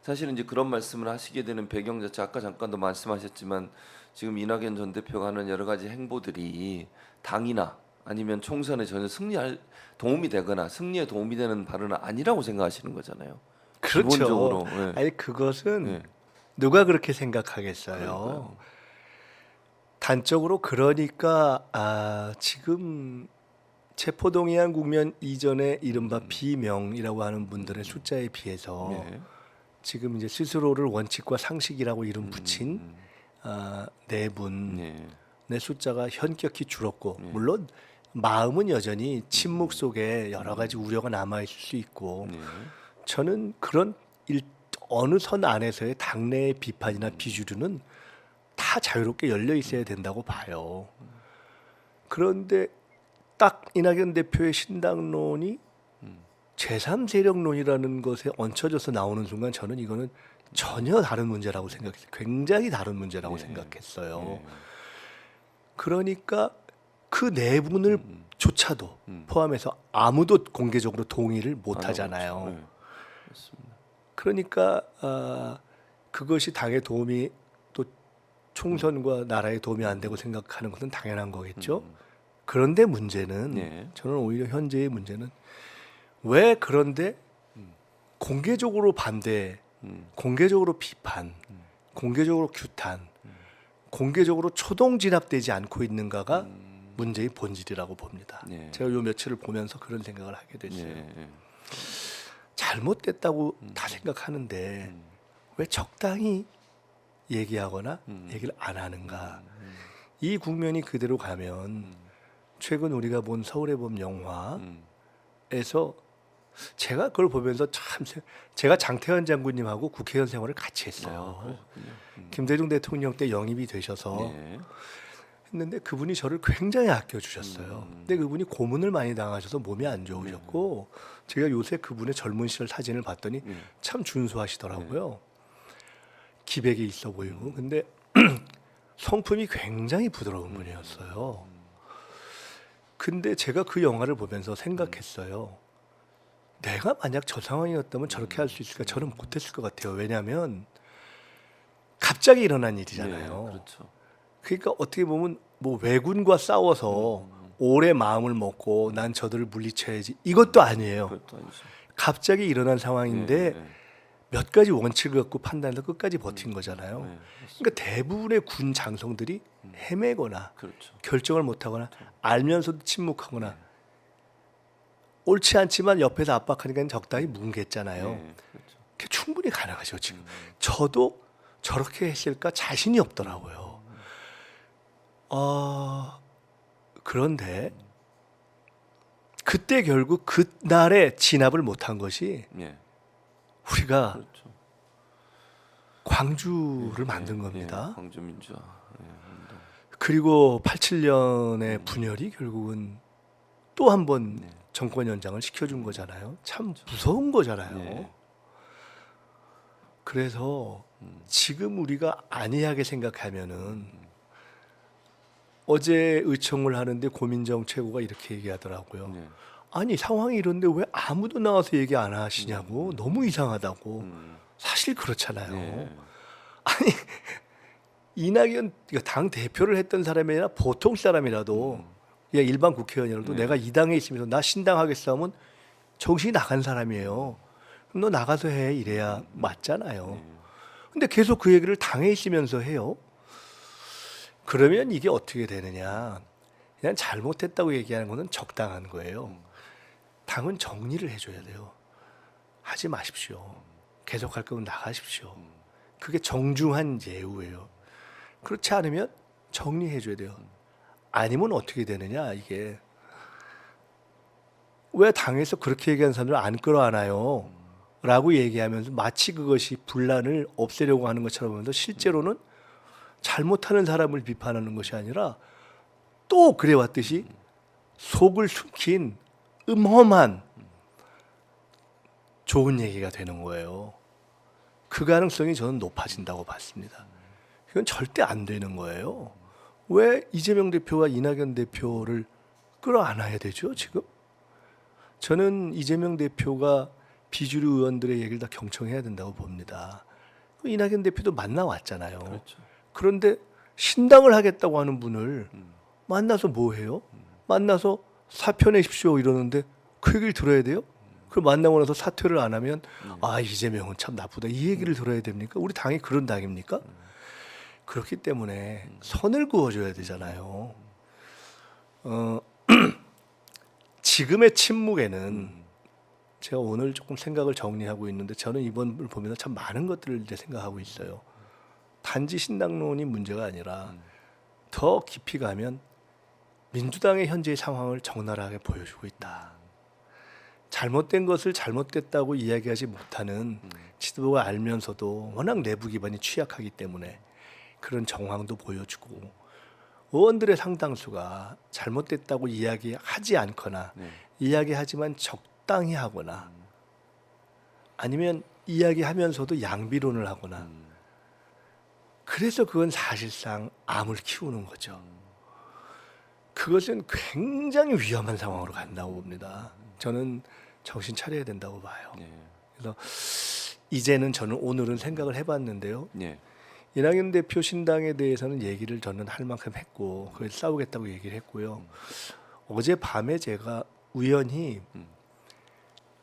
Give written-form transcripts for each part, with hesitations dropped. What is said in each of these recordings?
사실은 이제 그런 말씀을 하시게 되는 배경 자체 아까 잠깐도 말씀하셨지만 지금 이낙연 전 대표가 하는 여러 가지 행보들이 당이나 아니면 총선에 전혀 승리할 도움이 되거나 승리에 도움이 되는 발언은 아니라고 생각하시는 거잖아요. 그렇죠. 기본적으로. 예. 아니 그것은 예. 누가 그렇게 생각하겠어요. 그러니까요. 단적으로 그러니까 지금 체포동의안 국면 이전에 이른바 비명이라고 하는 분들의 숫자에 비해서 예. 지금 이제 스스로를 원칙과 상식이라고 이름 붙인 음. 네 분의 예. 숫자가 현격히 줄었고, 예. 물론 마음은 여전히 침묵 속에 여러 가지 우려가 남아 있을 수 있고, 예. 저는 그런 어느 선 안에서의 당내의 비판이나 비주류는 다 자유롭게 열려 있어야 된다고 봐요. 그런데 딱 이낙연 대표의 신당론이 제3세력론이라는 것에 얹혀져서 나오는 순간 저는 이거는 전혀 다른 문제라고 생각했어요. 굉장히 다른 문제라고 예. 생각했어요. 예. 그러니까 그 내분을 조차도 포함해서 아무도 공개적으로 동의를 못 하잖아요. 네. 맞습니다. 그러니까 그것이 당에 도움이 또 총선과 나라에 도움이 안 되고 생각하는 것은 당연한 거겠죠. 그런데 문제는 네. 저는 오히려 현재의 문제는 왜 그런데 공개적으로 반대, 공개적으로 비판, 공개적으로 규탄, 공개적으로 초동 진압되지 않고 있는가가 문제의 본질이라고 봅니다. 네. 제가 요 며칠을 보면서 그런 생각을 하게 됐어요. 네. 잘못됐다고 다 생각하는데 왜 적당히 얘기하거나 얘기를 안 하는가? 이 국면이 그대로 가면 최근 우리가 본 서울의 봄 영화에서 제가 그걸 보면서 제가 장태환 장군님하고 국회의원 생활을 같이 했어요. 그렇군요. 김대중 대통령 때 영입이 되셔서 네. 했는데 그분이 저를 굉장히 아껴주셨어요. 근데 그분이 고문을 많이 당하셔서 몸이 안 좋으셨고 제가 요새 그분의 젊은 시절 사진을 봤더니 참 준수하시더라고요. 기백이 있어 보이고. 근데 성품이 굉장히 부드러운 분이었어요. 근데 제가 그 영화를 보면서 생각했어요. 내가 만약 저 상황이었다면 저렇게 할 수 있을까? 저는 못했을 것 같아요. 왜냐하면 갑자기 일어난 일이잖아요. 네, 그렇죠. 그러니까 어떻게 보면 뭐 왜군과 싸워서 오래 마음을 먹고 난 저들을 물리쳐야지 이것도 아니에요. 그것도 아니죠. 갑자기 일어난 상황인데 네. 몇 가지 원칙을 갖고 판단해서 끝까지 버틴 거잖아요. 네. 그러니까 대부분의 군 장성들이 헤매거나 그렇죠. 결정을 못하거나 알면서도 침묵하거나 옳지 않지만 옆에서 압박하니까 적당히 뭉갰잖아요. 네. 그렇죠. 그게 충분히 가능하죠. 지금 저도 저렇게 했을까 자신이 없더라고요. 그런데 그때 결국 그날에 진압을 못한 것이 네. 우리가 그렇죠. 광주를 만든 겁니다. 광주 민주화 운동. 그리고 87년의 분열이 결국은 또 한 번 정권 연장을 시켜준 거잖아요. 참 무서운 거잖아요. 네. 그래서 지금 우리가 안이하게 생각하면은 어제 의총을 하는데 고민정 최고가 이렇게 얘기하더라고요. 네. 아니 상황이 이런데 왜 아무도 나와서 얘기 안 하시냐고. 너무 이상하다고. 사실 그렇잖아요. 네. 아니 이낙연 당 대표를 했던 사람이 아니라 보통 사람이라도 그냥 일반 국회의원이라도 내가 이 당에 있으면서 나 신당하겠어 하면 정신이 나간 사람이에요. 그럼 너 나가서 해 이래야 맞잖아요. 근데 계속 그 얘기를 당에 있으면서 해요. 그러면 이게 어떻게 되느냐. 그냥 잘못했다고 얘기하는 거는 적당한 거예요. 당은 정리를 해줘야 돼요. 하지 마십시오. 계속할 거면 나가십시오. 그게 정중한 예우예요. 그렇지 않으면 정리해줘야 돼요. 아니면 어떻게 되느냐 이게. 왜 당에서 그렇게 얘기한 사람을 안 끌어안아요? 라고 얘기하면서 마치 그것이 분란을 없애려고 하는 것처럼 하면서 실제로는 잘못하는 사람을 비판하는 것이 아니라 또 그래왔듯이 속을 숨긴 음험한 좋은 얘기가 되는 거예요. 그 가능성이 저는 높아진다고 봤습니다. 이건 절대 안 되는 거예요. 왜 이재명 대표와 이낙연 대표를 끌어안아야 되죠, 지금? 저는 이재명 대표가 비주류 의원들의 얘기를 다 경청해야 된다고 봅니다. 이낙연 대표도 만나왔잖아요. 그렇죠. 그런데 신당을 하겠다고 하는 분을 만나서 뭐 해요? 만나서 사표 내십시오 이러는데 그 얘기를 들어야 돼요? 그 만나고 나서 사퇴를 안 하면 아 이재명은 참 나쁘다 이 얘기를 들어야 됩니까? 우리 당이 그런 당입니까? 그렇기 때문에 선을 그어줘야 되잖아요. 지금의 침묵에는 제가 오늘 조금 생각을 정리하고 있는데 저는 이번을 보면서 참 많은 것들을 이제 생각하고 있어요. 단지 신당론이 문제가 아니라 더 깊이 가면 민주당의 현재의 상황을 적나라하게 보여주고 있다. 잘못된 것을 잘못됐다고 이야기하지 못하는 지도부가 알면서도 워낙 내부 기반이 취약하기 때문에 그런 정황도 보여주고 의원들의 상당수가 잘못됐다고 이야기하지 않거나 이야기하지만 적당히 하거나 아니면 이야기하면서도 양비론을 하거나 그래서 그건 사실상 암을 키우는 거죠. 그것은 굉장히 위험한 상황으로 간다고 봅니다. 저는 정신 차려야 된다고 봐요. 그래서 이제는 저는 오늘은 생각을 해봤는데요. 이낙연 대표 신당에 대해서는 얘기를 저는 할 만큼 했고 그걸 싸우겠다고 얘기를 했고요. 어젯밤에 제가 우연히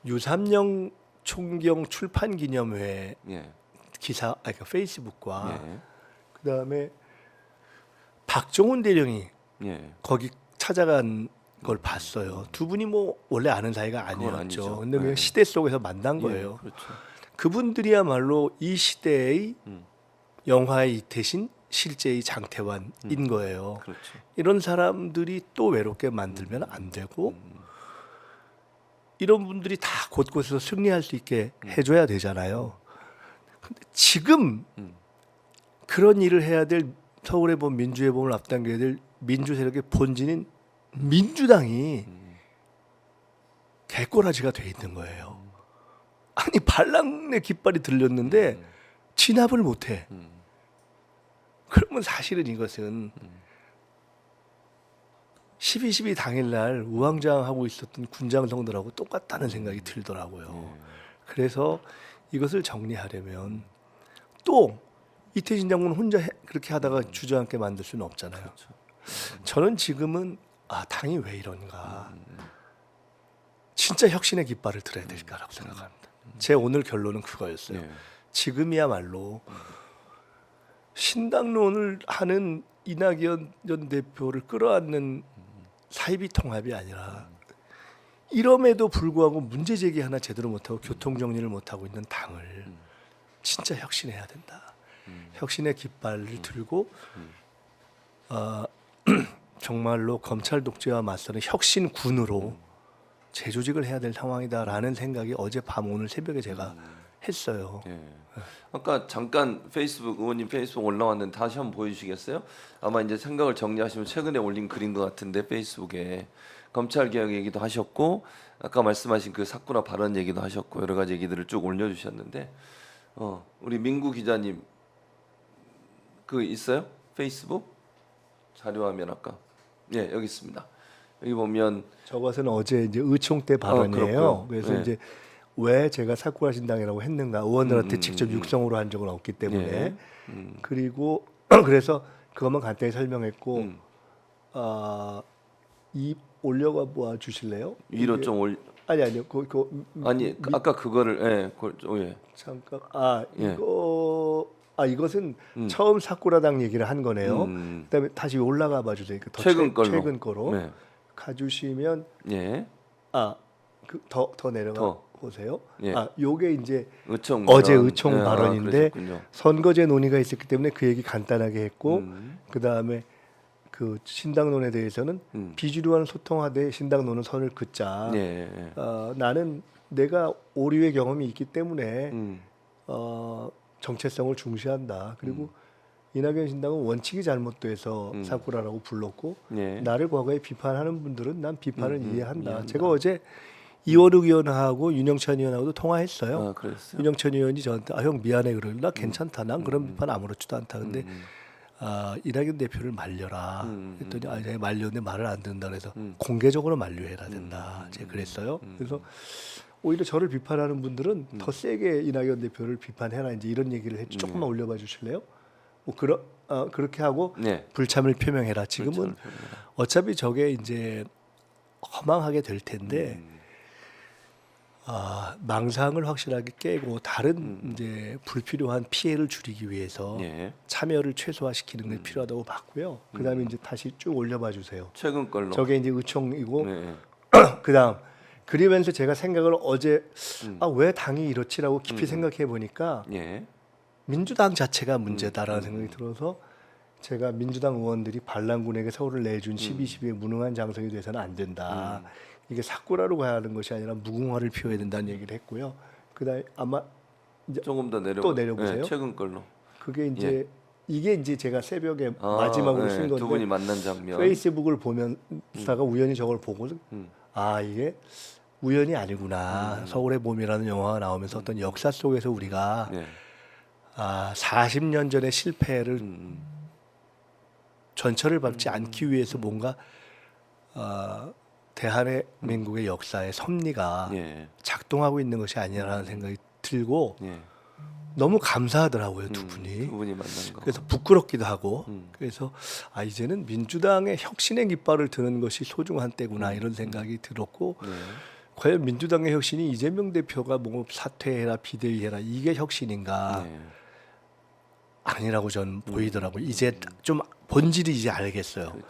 유삼영 총경 출판 기념회 기사, 그러니까 페이스북과 그다음에 박정훈 대령이 거기 찾아간 걸 봤어요. 두 분이 뭐 원래 아는 사이가 아니었죠. 아니죠. 근데 그냥 시대 속에서 만난 거예요. 그렇죠. 그분들이야말로 이 시대의 영화의 이태신, 실제의 장태환인 거예요. 그렇죠. 이런 사람들이 또 외롭게 만들면 안 되고 이런 분들이 다 곳곳에서 승리할 수 있게 해줘야 되잖아요. 근데 지금 그런 일을 해야 될 서울의 봄 민주의 봄을 앞당겨야 될 민주 세력의 본진인 민주당이 개꼬라지가 돼 있는 거예요. 아니 반란의 깃발이 들렸는데 진압을 못해. 그러면 사실은 이것은 12.12 당일날 우왕좌왕하고 있었던 군장성들하고 똑같다는 생각이 들더라고요. 그래서 이것을 정리하려면 또 이태신 장군은 혼자 그렇게 하다가 주저앉게 만들 수는 없잖아요. 저는 지금은 당이 왜 이런가. 진짜 혁신의 깃발을 들어야 될 거라고 생각합니다. 제 오늘 결론은 그거였어요. 지금이야말로 신당론을 하는 이낙연 전 대표를 끌어안는 사이비 통합이 아니라 이럼에도 불구하고 문제 제기 하나 제대로 못하고 교통 정리를 못하고 있는 당을 진짜 혁신해야 된다. 혁신의 깃발을 들고 정말로 검찰 독재와 맞서는 혁신군으로 재조직을 해야 될 상황이다라는 생각이 어젯밤 오늘 새벽에 제가 했어요. 아까 잠깐 페이스북 의원님 페이스북 올라왔는데 다시 한번 보여주시겠어요? 아마 이제 생각을 정리하시면 최근에 올린 글인 것 같은데 페이스북에 검찰 개혁 얘기도 하셨고 아까 말씀하신 그 사쿠라 발언 얘기도 하셨고 여러 가지 얘기들을 쭉 올려주셨는데 우리 민구 기자님 그 있어요? 페이스북 자료화면 아까 여기 있습니다. 여기 보면 저것은 어제 이제 의총 때 발언이에요. 그렇고요. 그래서 이제 왜 제가 사쿠라 신당이라고 했는가 의원들한테 직접 육성으로 한 적은 없기 때문에 그리고 그래서 그것만 간단히 설명했고 이 올려가 봐 주실래요? 위로 좀 올 아니요 아니 아까 그거를 잠깐 예. 이것은 처음 사쿠라당 얘기를 한 거네요. 그다음에 다시 올라가 봐 주세요. 더 최근 거로 가주시면 더 내려가 보세요. 요게 이제 의총 어제 발언. 의총 발언인데 선거제 논의가 있었기 때문에 그 얘기 간단하게 했고 그 다음에 그 신당론에 대해서는 비주류와는 소통하되 신당론은 선을 긋자. 나는 내가 오류의 경험이 있기 때문에 정체성을 중시한다. 그리고 이낙연 신당은 원칙이 잘못돼서 사쿠라라고 불렀고 나를 과거에 비판하는 분들은 난 비판을 이해한다. 제가 어제 이원욱 의원하고 윤영찬 의원하고도 통화했어요. 윤영찬 의원이 저한테 형 미안해 그러길래 나 괜찮다. 난 그런 비판 아무렇지도 않다. 근데 이낙연 대표를 말려라. 했더니 내가 말렸는데 말을 안 듣는다. 그래서 공개적으로 만류해야 된다. 제가 그랬어요. 그래서 오히려 저를 비판하는 분들은 더 세게 이낙연 대표를 비판해라 이제 이런 얘기를 했죠. 조금만 올려봐 주실래요? 뭐 그렇게 하고 네. 불참을 표명해라. 지금은 어차피 저게 이제 허망하게 될 텐데 망상을 확실하게 깨고 다른 이제 불필요한 피해를 줄이기 위해서 예. 참여를 최소화시키는 게 필요하다고 봤고요. 그다음에 이제 다시 쭉 올려봐 주세요. 최근 걸로. 저게 이제 의총이고 네. 그다음 그러면서 제가 생각을 어제 왜 당이 이렇지라고 깊이 생각해 보니까 예. 민주당 자체가 문제다라는 생각이 들어서 제가 민주당 의원들이 반란군에게 서울을 내준 12.12의 무능한 장성이 돼서는 안 된다. 이게 사꾸라로 가야 하는 것이 아니라 무궁화를 피워야 된다는 얘기를 했고요. 그다음에 아마 이제 조금 더 내려. 또 내려보세요. 네, 최근 걸로. 그게 이제 이게 이제 제가 새벽에 마지막으로 쓴 건데 두 분이 만난 장면. 페이스북을 보면서가 우연히 저걸 보고 이게 우연이 아니구나. 서울의 봄이라는 영화가 나오면서 어떤 역사 속에서 우리가 네. 40년 전의 실패를 전철을 밟지 않기 위해서 뭔가 대한민국의 역사의 섭리가 예. 작동하고 있는 것이 아니라는 생각이 들고 예. 너무 감사하더라고요 두 분이. 두 분이 만난 거. 그래서 부끄럽기도 하고 그래서 이제는 민주당의 혁신의 깃발을 드는 것이 소중한 때구나 이런 생각이 들었고 네. 과연 민주당의 혁신이 이재명 대표가 뭐 사퇴해라 비대위해라 이게 혁신인가 네. 아니라고 저는 보이더라고요. 이제 좀 본질이 이제 알겠어요. 그렇죠.